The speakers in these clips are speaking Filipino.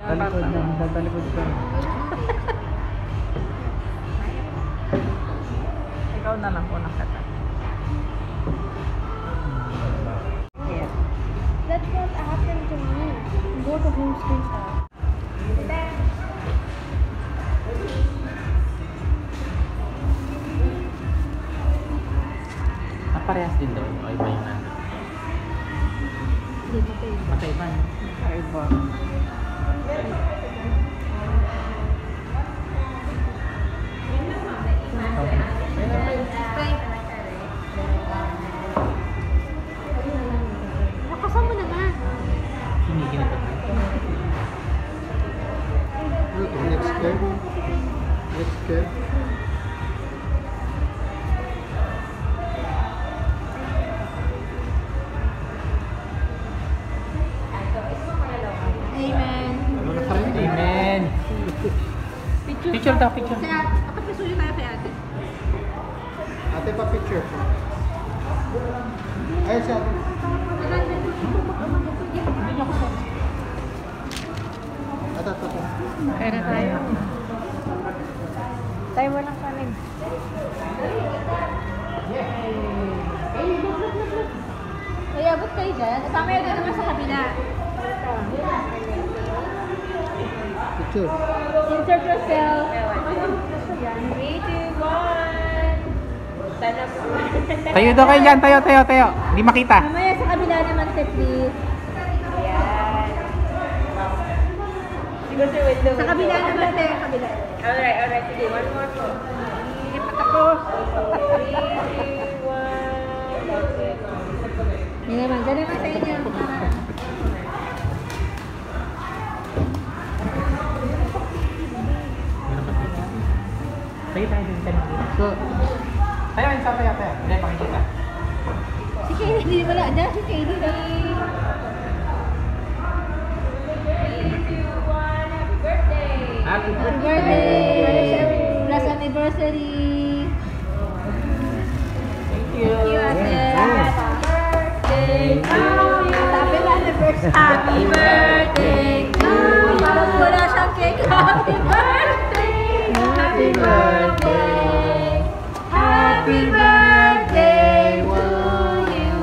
Talikod na, talikod ka. Ikaw na lang unang kata. Yeah. That's what happened to me. Go to home screen start. Parehas din daw yung iba yung nandun. Hindi ko Mataiba no? Iba. Makasan mo na nga. Kinikinap ako. Next curve. Next curve. Amen. Amen. Picture daw, picture. Dapat pisuyo tayo kay ate. Ate pa picture. Ayun siya. Ata. Kaya na tayo. Tayo mo ng kanin. Kaya abot kayo dyan. Tama yun naman sa kabila. Picture. Insert yourself. 3, 2, 1. Sana po. Tayo daw kayo dyan, tayo. Hindi makita. Mamaya sa kabila naman, please. Yan. Siguro sa window. Sa kabila naman, tayo kabila. Alright. Sige, one more po. Ipat ako. 3, 2, 1. Yan naman, dyan naman sa inyo. Tayo din kanina. So, Tayo. Hindi, pakikita. Si Katie, hindi wala dyan. Si Katie. 3, 2, 1. Happy birthday. Happy Happy birthday! Plus anniversary! Thank you. Thank you, ate! Birthday to you. Happy anniversary! Happy birthday to you. Parang wala siyang cake. Happy birthday! Happy birthday. Happy birthday to you.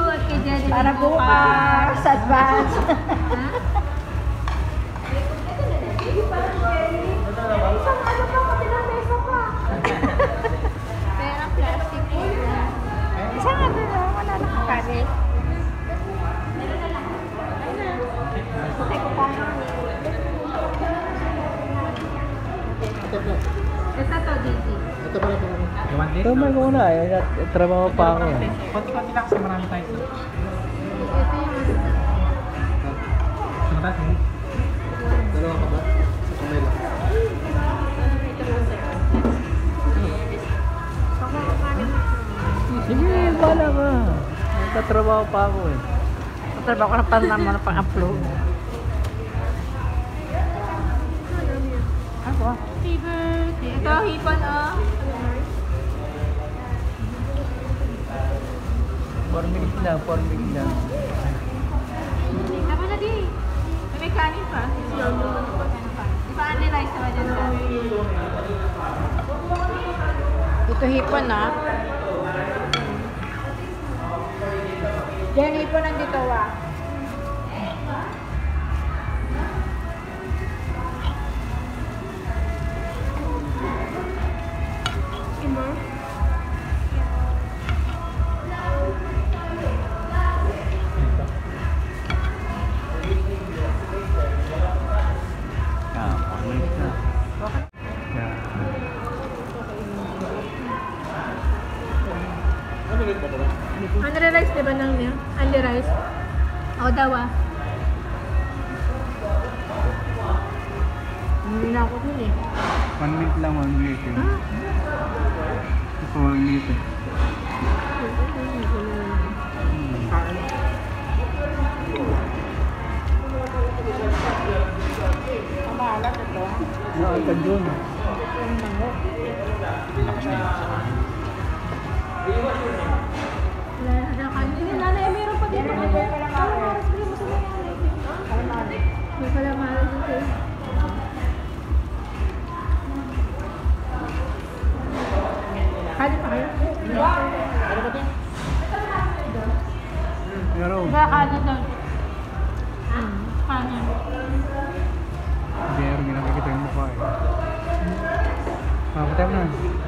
At kay Jenny. Para bukas, advance. Perang plastic na. Isa nga doon, wala na kang kanin. ate pa. Ito to, Didi. Ito pala pala. Iwan din. Ito may kuna eh. Trabaho pa ako eh. Konti-konti lang kasi marami tayo. Ito yung Sunod natin. Dalawa ka ba? Sa kamay lang. Sige, bala ka. Nagtatrabaho pa ako eh. Matrabaho ko na pang pang-upload. Ako? happy birthday. Ito, hipon, oh. 4 minutes lang, 4 minutes lang. Tama na, di. May kanin pa. Di ba, Andy Rice naman yan sa? Ito hipon na. Diyan hipon nandito wa. Ah, 4 minutes na. Yeah. Andy Rice, di ba nang niya? Andy Rice. O, daw ah. Hindi na ako dun eh. 1 minute lang, 1 minute eh. Ito 1 minute eh. Ang maalat ito. Nakita dun. Lakas na yun sa kanin. Wala na kanin. Nanay, meron pa dito. May pala mahal sa Pero, Ba, kanan daw. Kanan. hindi rin nakikita yung mukha eh. Pakita mo na.